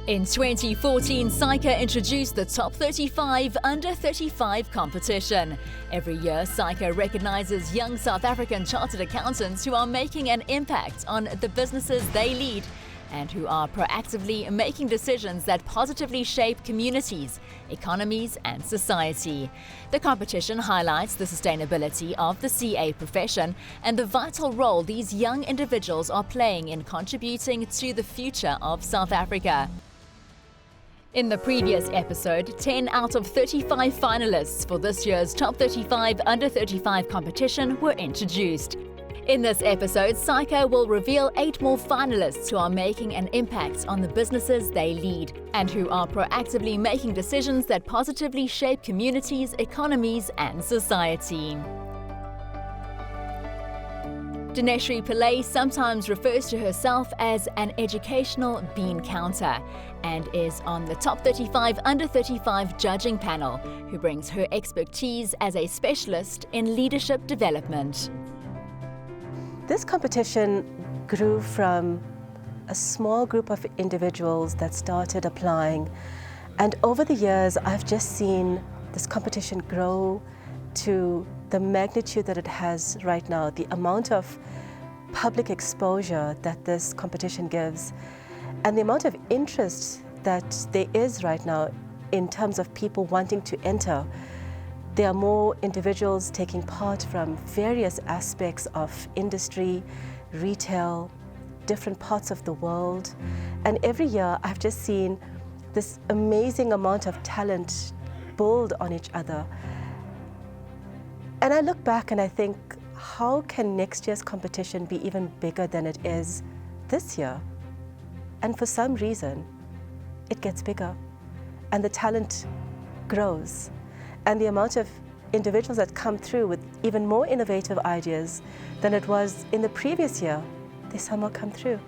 In 2014, Saica introduced the Top 35 Under 35 competition. Every year, Saica recognizes young South African chartered accountants who are making an impact on the businesses they lead and who are proactively making decisions that positively shape communities, economies and society. The competition highlights the sustainability of the CA profession and the vital role these young individuals are playing in contributing to the future of South Africa. In the previous episode, 10 out of 35 finalists for this year's Top 35 Under 35 competition were introduced. In this episode, Saica will reveal 8 more finalists who are making an impact on the businesses they lead and who are proactively making decisions that positively shape communities, economies and society. Dineshri Pillay sometimes refers to herself as an educational bean counter and is on the Top 35 Under 35 judging panel, who brings her expertise as a specialist in leadership development. This competition grew from a small group of individuals that started applying, and over the years I've just seen this competition grow to the magnitude that it has right now, the amount of public exposure that this competition gives, and the amount of interest that there is right now in terms of people wanting to enter. There are more individuals taking part from various aspects of industry, retail, different parts of the world. And every year I've just seen this amazing amount of talent build on each other. And I look back and I think, how can next year's competition be even bigger than it is this year? And for some reason, it gets bigger and the talent grows. And the amount of individuals that come through with even more innovative ideas than it was in the previous year, they somehow come through.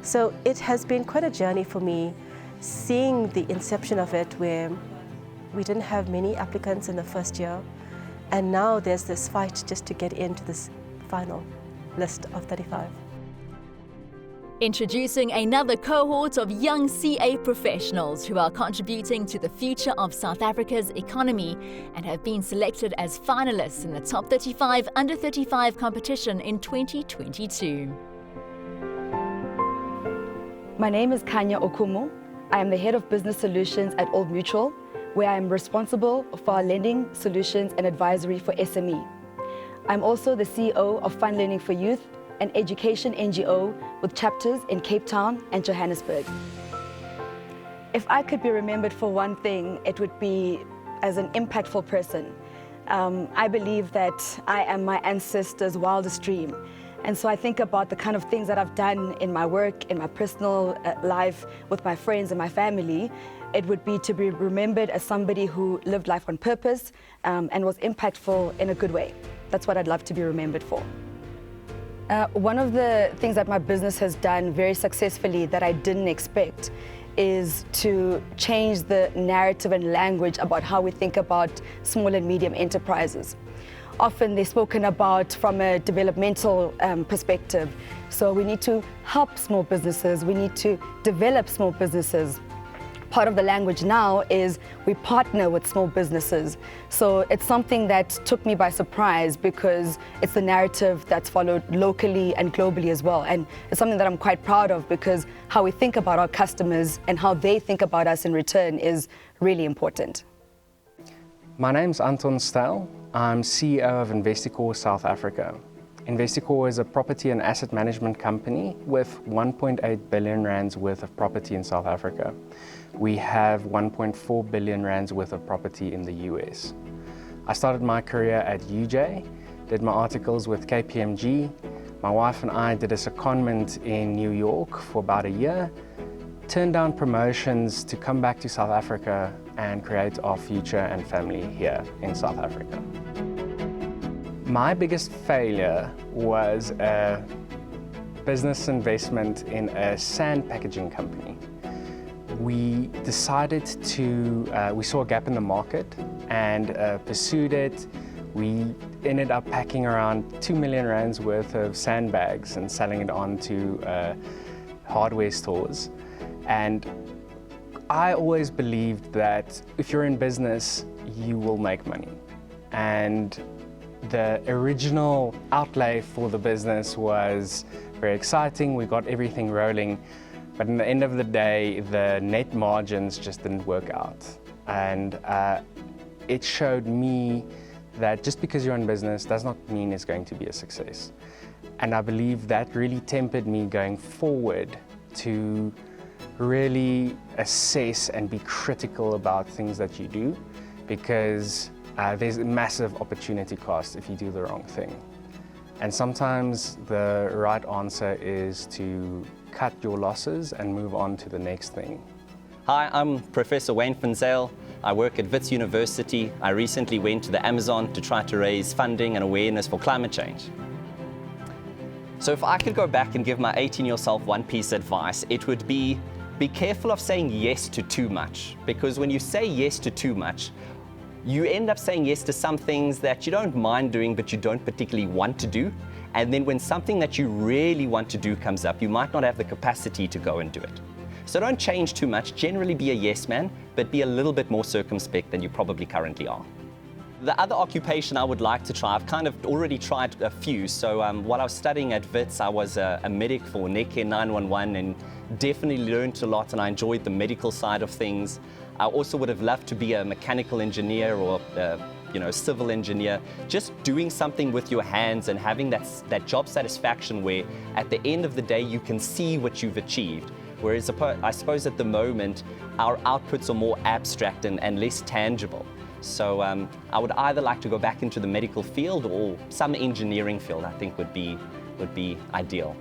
So it has been quite a journey for me, seeing the inception of it, where we didn't have many applicants in the first year, and now there's this fight just to get into this final list of 35. Introducing another cohort of young CA professionals who are contributing to the future of South Africa's economy and have been selected as finalists in the Top 35 Under 35 competition in 2022. My name is Kanya Okumu. I am the Head of Business Solutions at Old Mutual, where I am responsible for our lending solutions and advisory for SME. I'm also the CEO of Fund Learning for Youth, an education NGO with chapters in Cape Town and Johannesburg. If I could be remembered for one thing, it would be as an impactful person. I believe that I am my ancestors' wildest dream. And so I think about the kind of things that I've done in my work, in my personal life, with my friends and my family. It would be to be remembered as somebody who lived life on purpose and was impactful in a good way. That's what I'd love to be remembered for. One of the things that my business has done very successfully that I didn't expect is to change the narrative and language about how we think about small and medium enterprises. Often they're spoken about from a developmental perspective. So we need to help small businesses, we need to develop small businesses. Part of the language now is we partner with small businesses. So it's something that took me by surprise because it's the narrative that's followed locally and globally as well. And it's something that I'm quite proud of because how we think about our customers and how they think about us in return is really important. My name's Anton Stel. I'm CEO of Investicor South Africa. Investicor is a property and asset management company with 1.8 billion rands worth of property in South Africa. We have 1.4 billion rands worth of property in the US. I started my career at UJ, did my articles with KPMG. My wife and I did a secondment in New York for about a year, turned down promotions to come back to South Africa and create our future and family here in South Africa. My biggest failure was a business investment in a sand packaging company. We decided to, we saw a gap in the market and pursued it. We ended up packing around 2 million rands worth of sandbags and selling it on to hardware stores. And I always believed that if you're in business, you will make money. And the original outlay for the business was very exciting. We got everything rolling. But at the end of the day, the net margins just didn't work out. And it showed me that just because you're in business does not mean it's going to be a success. And I believe that really tempered me going forward to really assess and be critical about things that you do, because there's a massive opportunity cost if you do the wrong thing. And sometimes the right answer is to cut your losses and move on to the next thing. Hi, I'm Professor Wayne van Zyl. I work at Wits University. I recently went to the Amazon to try to raise funding and awareness for climate change. So if I could go back and give my 18-year-old self one piece of advice, it would be careful of saying yes to too much. Because when you say yes to too much, you end up saying yes to some things that you don't mind doing, but you don't particularly want to do. And then when something that you really want to do comes up, you might not have the capacity to go and do it. So don't change too much. Generally be a yes man, but be a little bit more circumspect than you probably currently are. The other occupation I would like to try, I've kind of already tried a few. So while I was studying at Wits, I was a medic for Netcare 911 and definitely learned a lot, and I enjoyed the medical side of things. I also would have loved to be a mechanical engineer or civil engineer, just doing something with your hands and having that job satisfaction where at the end of the day you can see what you've achieved. Whereas I suppose at the moment our outputs are more abstract and less tangible. So I would either like to go back into the medical field or some engineering field. I think would be ideal.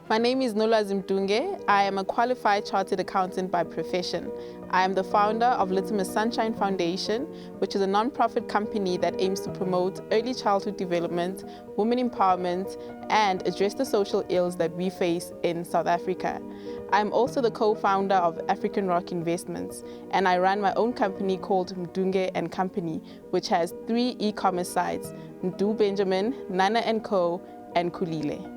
My name is Nolwazi Mdunge. I am a qualified chartered accountant by profession. I am the founder of Litmus Sunshine Foundation, which is a non-profit company that aims to promote early childhood development, women empowerment, and address the social ills that we face in South Africa. I'm also the co-founder of African Rock Investments, and I run my own company called Mdunge & Company, which has 3 e-commerce sites, Mdu Benjamin, Nana & Co, and Kulile.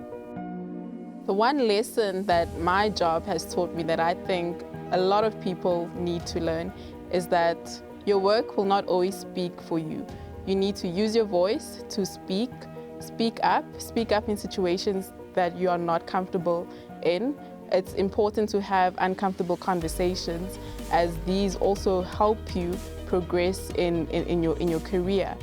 The one lesson that my job has taught me that I think a lot of people need to learn is that your work will not always speak for you. You need to use your voice to speak up in situations that you are not comfortable in. It's important to have uncomfortable conversations, as these also help you progress in your career.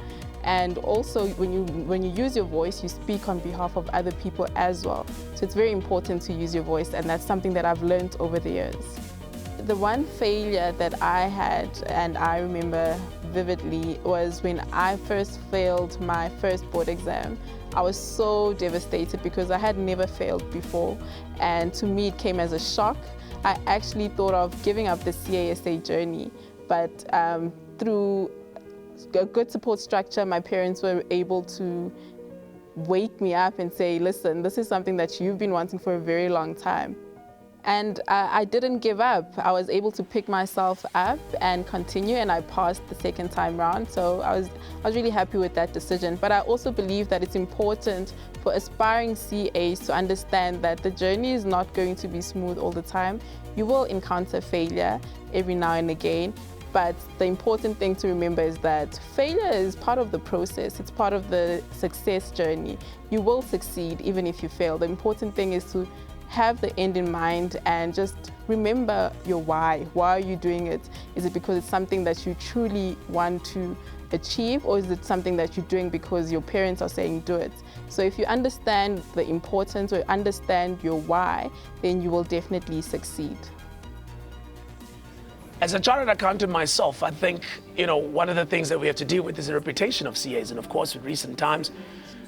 And also, when you use your voice, you speak on behalf of other people as well. So it's very important to use your voice, and that's something that I've learned over the years. The one failure that I had, and I remember vividly, was when I first failed my first board exam. I was so devastated because I had never failed before, and to me it came as a shock. I actually thought of giving up the CASA journey, but through a good support structure, my parents were able to wake me up and say, listen, this is something that you've been wanting for a very long time. And I didn't give up. I was able to pick myself up and continue, and I passed the second time round. So I was really happy with that decision. But I also believe that it's important for aspiring CAs to understand that the journey is not going to be smooth all the time. You will encounter failure every now and again. But the important thing to remember is that failure is part of the process. It's part of the success journey. You will succeed even if you fail. The important thing is to have the end in mind and just remember your why. Why are you doing it? Is it because it's something that you truly want to achieve, or is it something that you're doing because your parents are saying do it? So if you understand the importance or understand your why, then you will definitely succeed. As a chartered accountant myself, I think, one of the things that we have to deal with is the reputation of CAs. And of course, in recent times,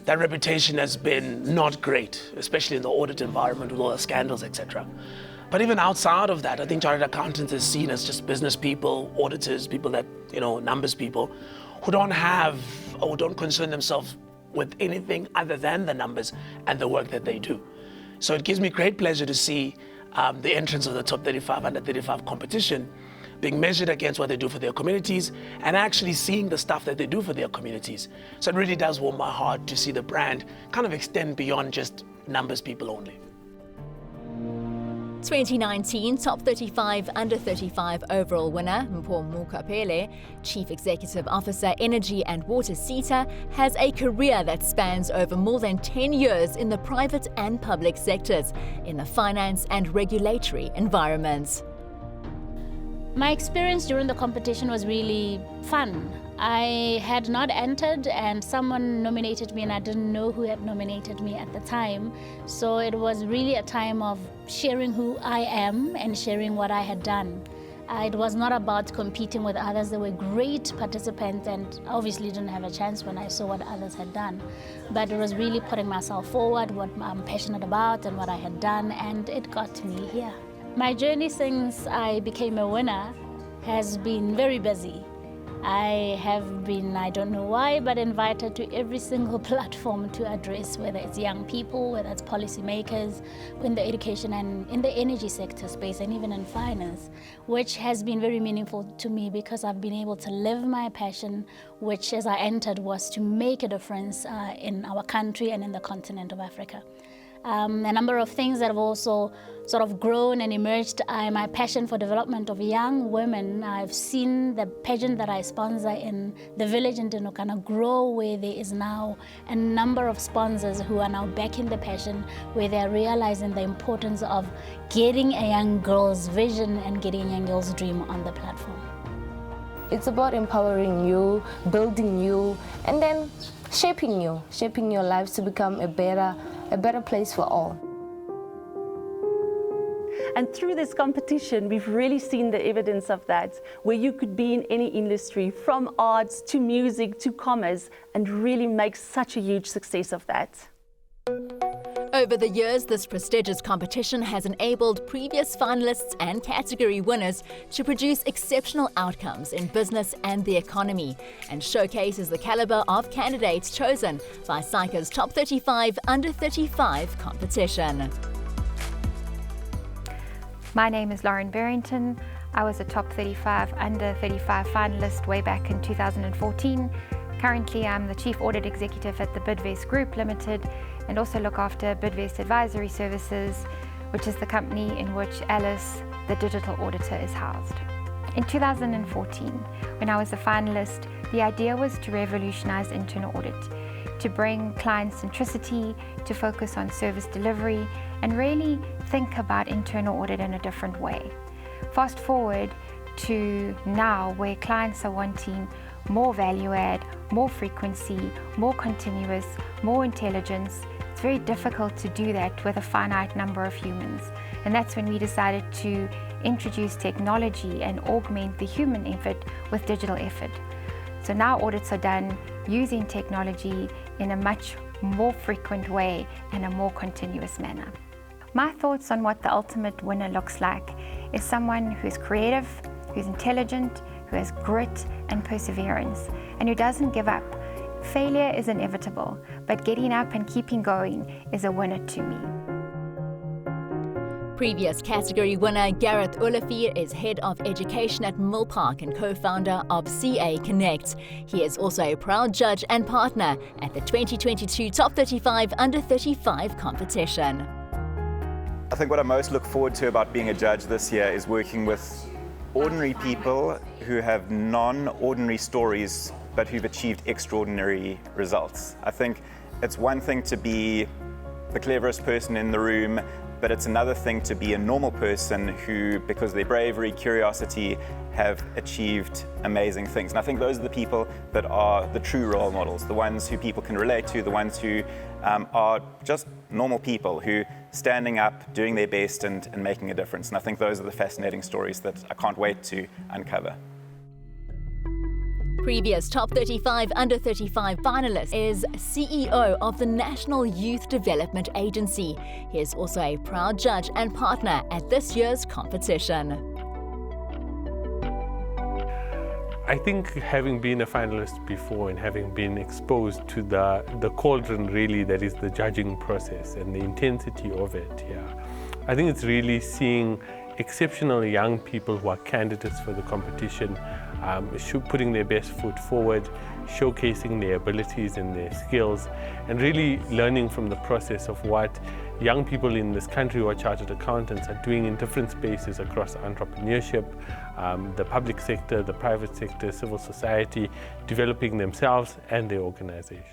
that reputation has been not great, especially in the audit environment with all the scandals, etc. But even outside of that, I think chartered accountants is seen as just business people, auditors, people that, numbers people, who don't have or don't concern themselves with anything other than the numbers and the work that they do. So it gives me great pleasure to see the entrance of the top 35 under 35 competition being measured against what they do for their communities and actually seeing the stuff that they do for their communities. So it really does warm my heart to see the brand kind of extend beyond just numbers people only. 2019 Top 35 Under 35 overall winner, Mpho Mukapele, Chief Executive Officer, Energy and Water Saica, has a career that spans over more than 10 years in the private and public sectors, in the finance and regulatory environments. My experience during the competition was really fun. I had not entered and someone nominated me and I didn't know who had nominated me at the time. So it was really a time of sharing who I am and sharing what I had done. It was not about competing with others. They were great participants and obviously didn't have a chance when I saw what others had done. But it was really putting myself forward, what I'm passionate about and what I had done, and it got me here. My journey since I became a winner has been very busy. I have been, I don't know why, but invited to every single platform to address, whether it's young people, whether it's policymakers, in the education and in the energy sector space, and even in finance, which has been very meaningful to me because I've been able to live my passion, which as I entered was to make a difference in our country and in the continent of Africa. A number of things that have also sort of grown and emerged. My passion for development of young women. I've seen the pageant that I sponsor in the village in Tenokana grow, where there is now a number of sponsors who are now backing the passion, where they're realizing the importance of getting a young girl's vision and getting a young girl's dream on the platform. It's about empowering you, building you, and then shaping your lives to become a better place for all. And through this competition, we've really seen the evidence of that, where you could be in any industry, from arts to music to commerce, and really make such a huge success of that. Over the years, this prestigious competition has enabled previous finalists and category winners to produce exceptional outcomes in business and the economy, and showcases the caliber of candidates chosen by Saica's Top 35 Under 35 competition. My name is Lauren Barrington. I was a Top 35 Under 35 finalist way back in 2014. Currently, I'm the Chief Audit Executive at the Bidvest Group Limited, and also look after Bidvest Advisory Services, which is the company in which Alice, the digital auditor, is housed. In 2014, when I was a finalist, the idea was to revolutionize internal audit, to bring client centricity, to focus on service delivery, and really think about internal audit in a different way. Fast forward to now, where clients are wanting more value add, more frequency, more continuous, more intelligence. It's very difficult to do that with a finite number of humans. And that's when we decided to introduce technology and augment the human effort with digital effort. So now audits are done using technology in a much more frequent way and a more continuous manner. My thoughts on what the ultimate winner looks like is someone who's creative, who's intelligent, who has grit and perseverance, and who doesn't give up. Failure is inevitable, but getting up and keeping going is a winner to me. Previous category winner Gareth Olivier is Head of Education at Millpark and co-founder of CA Connect. He is also a proud judge and partner at the 2022 Top 35 Under 35 competition. I think what I most look forward to about being a judge this year is working with ordinary people who have non-ordinary stories but who've achieved extraordinary results. I think it's one thing to be the cleverest person in the room, but it's another thing to be a normal person who, because of their bravery, curiosity, have achieved amazing things. And I think those are the people that are the true role models, the ones who people can relate to, the ones who are just normal people who standing up, doing their best and making a difference. And I think those are the fascinating stories that I can't wait to uncover. Previous Top 35 Under 35 finalist is CEO of the National Youth Development Agency. He is also a proud judge and partner at this year's competition. I think having been a finalist before and having been exposed to the cauldron really that is the judging process and the intensity of it, I think it's really seeing exceptional young people who are candidates for the competition, putting their best foot forward, showcasing their abilities and their skills, and really learning from the process of what young people in this country who are chartered accountants are doing in different spaces across entrepreneurship, the public sector, the private sector, civil society, developing themselves and their organizations.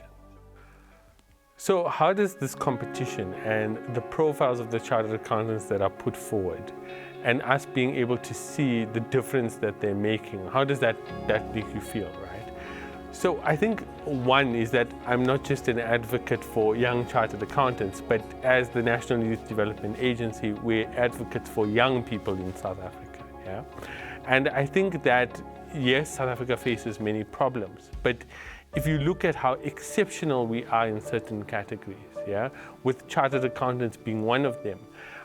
So how does this competition and the profiles of the chartered accountants that are put forward and us being able to see the difference that they're making, how does that make you feel, right? So I think one is that I'm not just an advocate for young chartered accountants, but as the National Youth Development Agency, we're advocates for young people in South Africa, yeah? And I think that, yes, South Africa faces many problems, but if you look at how exceptional we are in certain categories, yeah, with chartered accountants being one of them,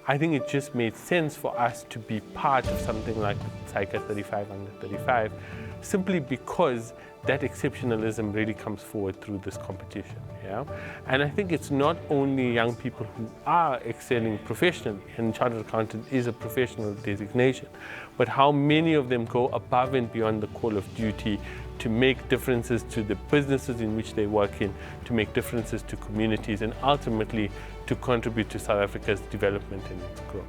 I think it just made sense for us to be part of something like the Saica 35 under 35, simply because that exceptionalism really comes forward through this competition, yeah? And I think it's not only young people who are excelling professionally, and chartered accountant is a professional designation, but how many of them go above and beyond the call of duty to make differences to the businesses in which they work in, to make differences to communities, and ultimately to contribute to South Africa's development and its growth.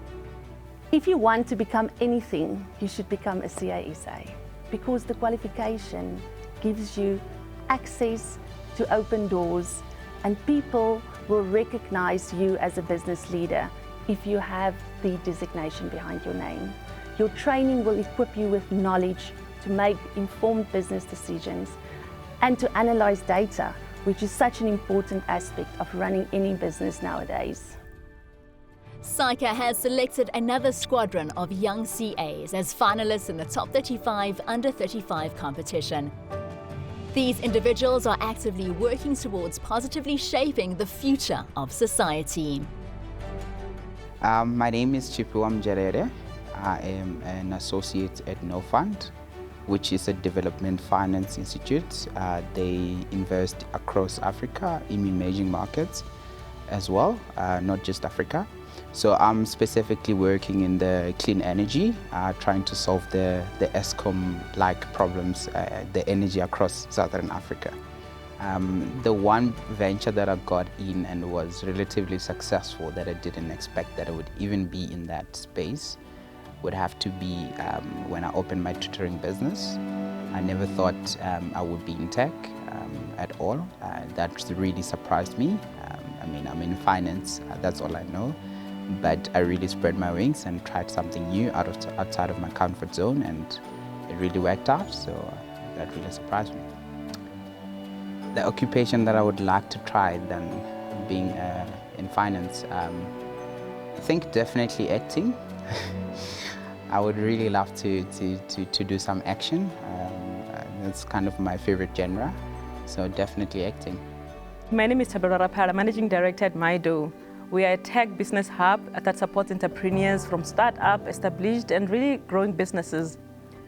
If you want to become anything, you should become a CISA, because the qualification gives you access to open doors, and people will recognize you as a business leader if you have the designation behind your name. Your training will equip you with knowledge to make informed business decisions and to analyze data, which is such an important aspect of running any business nowadays. Saica has selected another squadron of young CAs as finalists in the Top 35 Under 35 competition. These individuals are actively working towards positively shaping the future of society. My name is Chipuam Jarere. I am an associate at NoFund, which is a development finance institute. They invest across Africa in emerging markets as well, not just Africa. So I'm specifically working in the clean energy, trying to solve the ESCOM-like problems, the energy across Southern Africa. The one venture that I got in and was relatively successful that I didn't expect that I would even be in that space would have to be when I opened my tutoring business. I never thought I would be in tech at all. That really surprised me. I mean, I'm in finance, that's all I know. But I really spread my wings and tried something new outside of my comfort zone, and it really worked out, so that really surprised me. The occupation that I would like to try than being in finance, I think definitely acting. I would really love to do some action. That's kind of my favorite genre, so definitely acting. My name is Tabara Rapara, Managing Director at MyDo. We are a tech business hub that supports entrepreneurs from start-up, established and really growing businesses.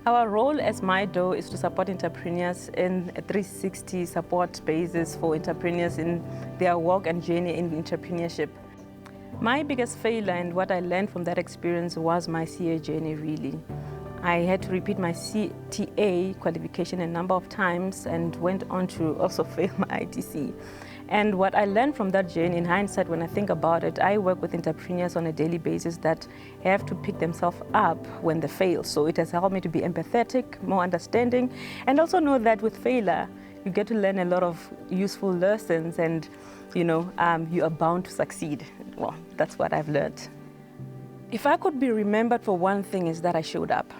Our role as MyDo is to support entrepreneurs in a 360 support basis for entrepreneurs in their work and journey in entrepreneurship. My biggest failure and what I learned from that experience was my CA journey, really. I had to repeat my CTA qualification a number of times and went on to also fail my ITC. And what I learned from that journey, in hindsight, when I think about it, I work with entrepreneurs on a daily basis that have to pick themselves up when they fail. So it has helped me to be empathetic, more understanding, and also know that with failure, you get to learn a lot of useful lessons, and you are bound to succeed. Well, that's what I've learned. If I could be remembered for one thing, is that I showed up.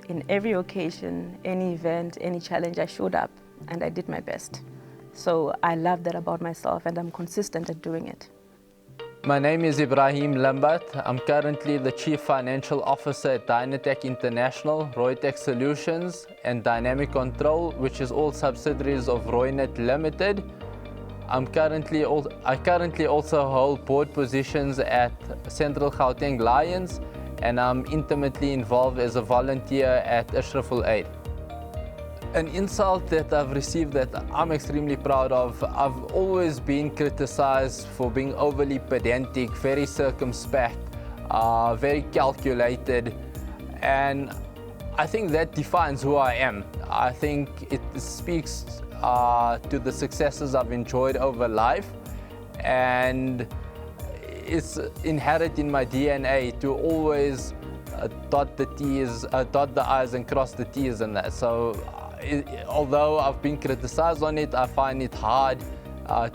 In every occasion, any event, any challenge, I showed up and I did my best. So I love that about myself, and I'm consistent at doing it. My name is Ibrahim Lambat. I'm currently the Chief Financial Officer at Dynatech International, Roytech Solutions, and Dynamic Control, which is all subsidiaries of Roynet Limited. I currently also hold board positions at Central Gauteng Lions, and I'm intimately involved as a volunteer at Ashraful Aid. An insult that I've received that I'm extremely proud of, I've always been criticized for being overly pedantic, very circumspect, very calculated, and I think that defines who I am. I think it speaks to the successes I've enjoyed over life, and it's inherent in my DNA to always dot the I's and cross the T's and that. So although I've been criticized on it, I find it hard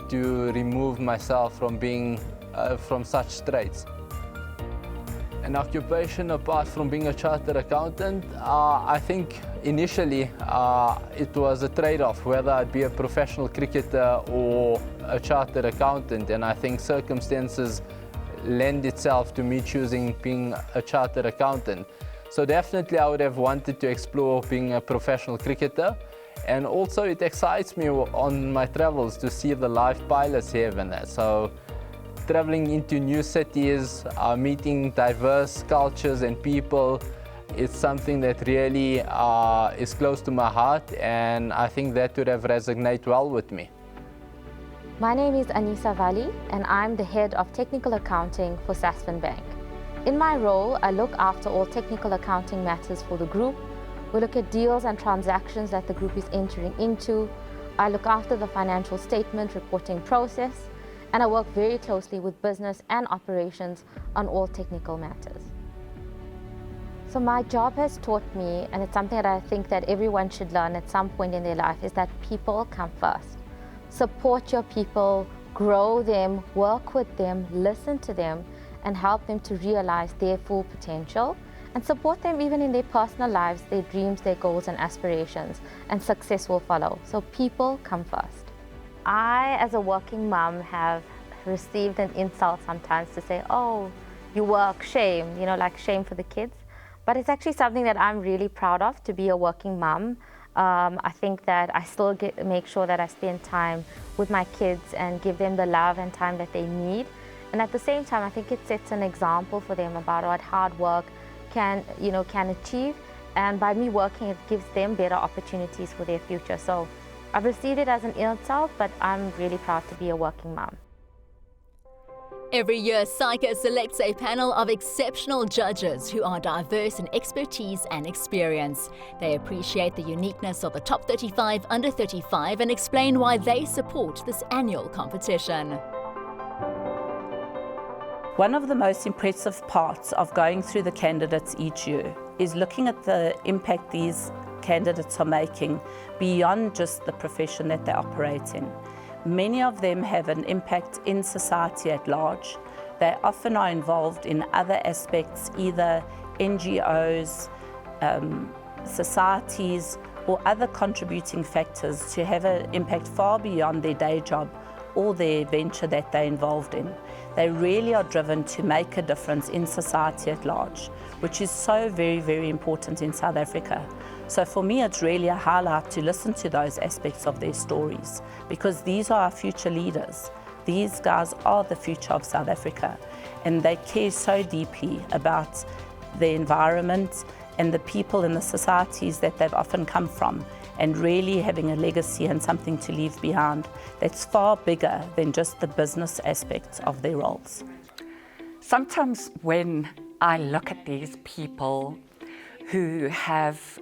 to remove myself from being from such straits. An occupation apart from being a chartered accountant, I think initially it was a trade-off whether I'd be a professional cricketer or a chartered accountant, and I think circumstances lend itself to me choosing being a chartered accountant. So definitely I would have wanted to explore being a professional cricketer, and also it excites me on my travels to see the live pilots here and that. So traveling into new cities, meeting diverse cultures and people, it's something that really is close to my heart, and I think that would have resonated well with me. My name is Anisa Vali, and I'm the head of technical accounting for Sasfin Bank. In my role, I look after all technical accounting matters for the group. We look at deals and transactions that the group is entering into. I look after the financial statement reporting process, and I work very closely with business and operations on all technical matters. So my job has taught me, and it's something that I think that everyone should learn at some point in their life, is that people come first. Support your people, grow them, work with them, listen to them, and help them to realize their full potential, and support them even in their personal lives, their dreams, their goals and aspirations, and success will follow. So people come first. I, as a working mom, have received an insult sometimes to say, oh, you work, shame, you know, like shame for the kids. But it's actually something that I'm really proud of, to be a working mom. I think that I still make sure that I spend time with my kids and give them the love and time that they need. And at the same time, I think it sets an example for them about what hard work can achieve. And by me working, it gives them better opportunities for their future. So I've received it as an insult, but I'm really proud to be a working mom. Every year, Saica selects a panel of exceptional judges who are diverse in expertise and experience. They appreciate the uniqueness of the top 35 under 35 and explain why they support this annual competition. One of the most impressive parts of going through the candidates each year is looking at the impact these candidates are making beyond just the profession that they operate in. Many of them have an impact in society at large. They often are involved in other aspects, either NGOs, societies, or other contributing factors to have an impact far beyond their day job or their venture that they're involved in. They really are driven to make a difference in society at large, which is so very, very important in South Africa. So for me, it's really a highlight to listen to those aspects of their stories, because these are our future leaders. These guys are the future of South Africa, and they care so deeply about the environment and the people and the societies that they've often come from, and really having a legacy and something to leave behind that's far bigger than just the business aspects of their roles. Sometimes when I look at these people who have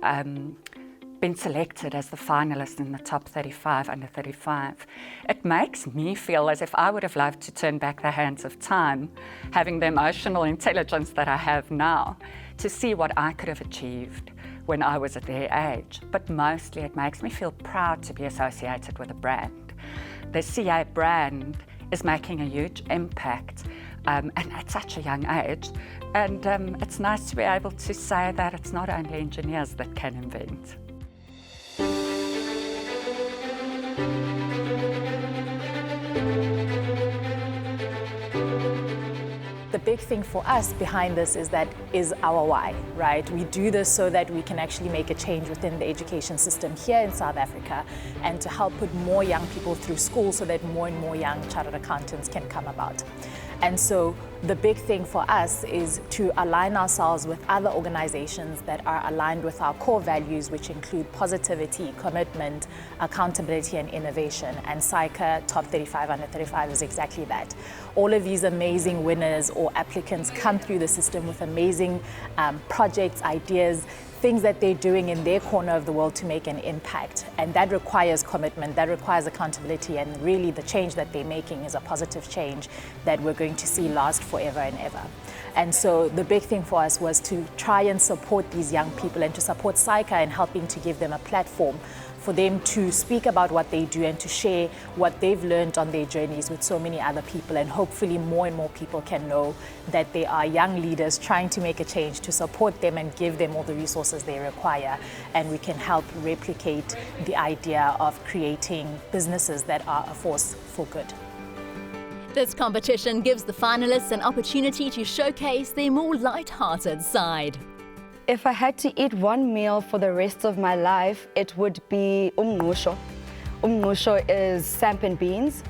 been selected as the finalists in the top 35 under 35, it makes me feel as if I would have loved to turn back the hands of time, having the emotional intelligence that I have now, to see what I could have achieved when I was at their age. But mostly it makes me feel proud to be associated with a brand. The CA brand is making a huge impact, and at such a young age. And it's nice to be able to say that it's not only engineers that can invent. The big thing for us behind this is our why, right? We do this so that we can actually make a change within the education system here in South Africa, and to help put more young people through school so that more and more young chartered accountants can come about. And so the big thing for us is to align ourselves with other organizations that are aligned with our core values, which include positivity, commitment, accountability, and innovation. And Saica Top 35 Under 35 is exactly that. all of these amazing winners or applicants come through the system with amazing projects, ideas, things that they're doing in their corner of the world to make an impact. And that requires commitment, that requires accountability, and really the change that they're making is a positive change that we're going to see last forever and ever. And so the big thing for us was to try and support these young people and to support Saica in helping to give them a platform for them to speak about what they do and to share what they've learned on their journeys with so many other people. And hopefully more and more people can know that they are young leaders trying to make a change, to support them and give them all the resources they require. And we can help replicate the idea of creating businesses that are a force for good. This competition gives the finalists an opportunity to showcase their more light-hearted side. If I had to eat one meal for the rest of my life, it would be umngqusho. Umngqusho is samp and beans,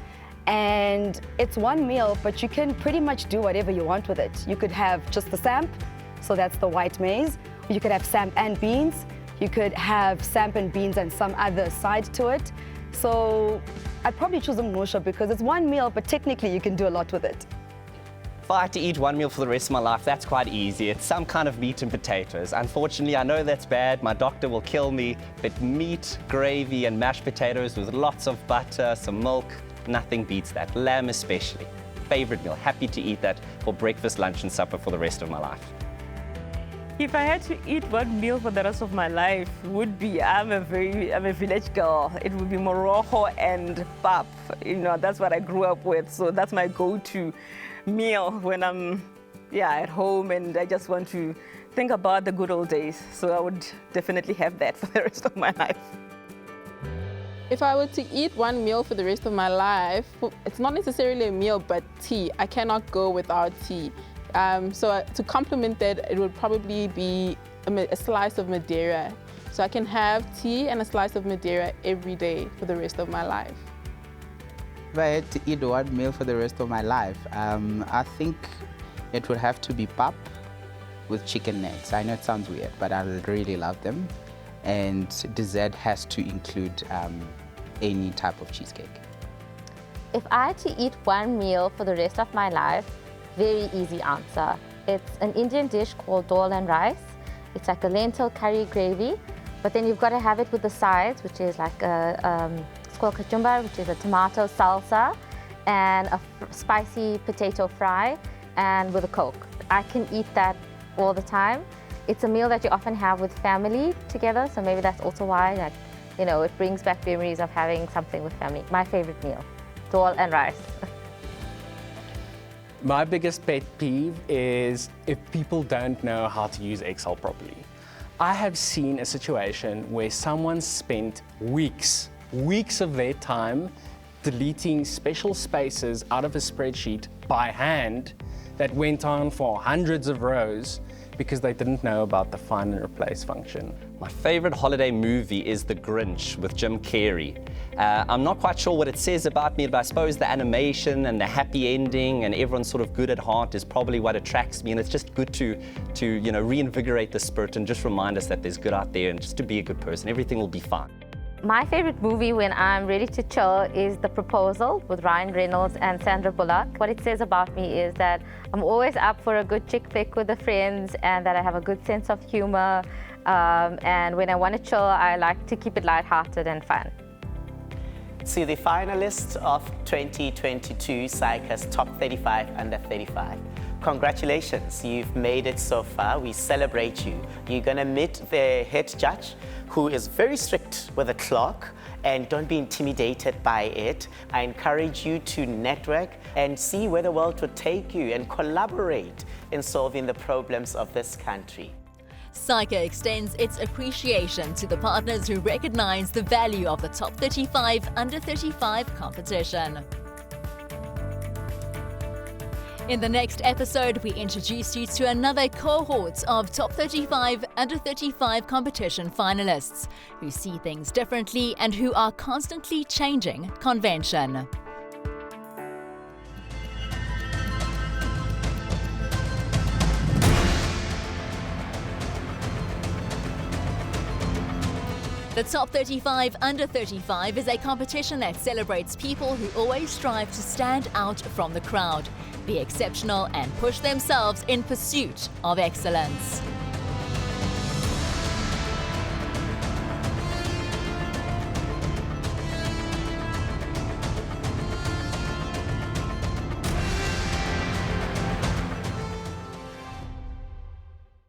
and it's one meal, but you can pretty much do whatever you want with it. You could have just the samp, so that's the white maize. You could have samp and beans. You could have samp and beans and some other side to it. So I'd probably choose umngqusho because it's one meal, but technically you can do a lot with it. If I had to eat one meal for the rest of my life, that's quite easy. It's some kind of meat and potatoes. Unfortunately, I know that's bad. My doctor will kill me. But meat, gravy, and mashed potatoes with lots of butter, some milk, nothing beats that. Lamb especially. Favorite meal. Happy to eat that for breakfast, lunch, and supper for the rest of my life. If I had to eat one meal for the rest of my life, would be I'm a village girl. It would be moroho and pap. You know, that's what I grew up with. So that's my go-to meal when I'm at home and I just want to think about the good old days. So I would definitely have that for the rest of my life. If I were to eat one meal for the rest of my life, it's not necessarily a meal, but tea. I cannot go without tea. So to complement that, it would probably be a slice of Madeira. So I can have tea and a slice of Madeira every day for the rest of my life. If I had to eat one meal for the rest of my life, I think it would have to be pap with chicken nuggets. I know it sounds weird, but I really love them. And dessert has to include any type of cheesecake. If I had to eat one meal for the rest of my life, very easy answer. It's an Indian dish called dal and rice. It's like a lentil curry gravy, but then you've got to have it with the sides, which is like a squal kachumbar, which is a tomato salsa, and a spicy potato fry, and with a Coke. I can eat that all the time. It's a meal that you often have with family together, so maybe that's also why that, you know, it brings back memories of having something with family. My favorite meal, dal and rice. My biggest pet peeve is if people don't know how to use Excel properly. I have seen a situation where someone spent weeks of their time deleting special spaces out of a spreadsheet by hand that went on for hundreds of rows because they didn't know about the find and replace function. My favorite holiday movie is The Grinch with Jim Carrey. I'm not quite sure what it says about me, but I suppose the animation and the happy ending and everyone's sort of good at heart is probably what attracts me, and it's just good to reinvigorate the spirit and just remind us that there's good out there and just to be a good person. Everything will be fine. My favorite movie when I'm ready to chill is The Proposal with Ryan Reynolds and Sandra Bullock. What it says about me is that I'm always up for a good chick flick with the friends and that I have a good sense of humor. And when I want to chill, I like to keep it lighthearted and fun. To the finalists of 2022 Saica's Top 35 Under 35. Congratulations, you've made it so far. We celebrate you. You're going to meet the head judge, who is very strict with the clock, and don't be intimidated by it. I encourage you to network and see where the world would take you and collaborate in solving the problems of this country. Saica extends its appreciation to the partners who recognize the value of the Top 35 Under 35 competition. In the next episode, we introduce you to another cohort of Top 35 Under 35 competition finalists who see things differently and who are constantly changing convention. The Top 35 Under 35 is a competition that celebrates people who always strive to stand out from the crowd, be exceptional and push themselves in pursuit of excellence.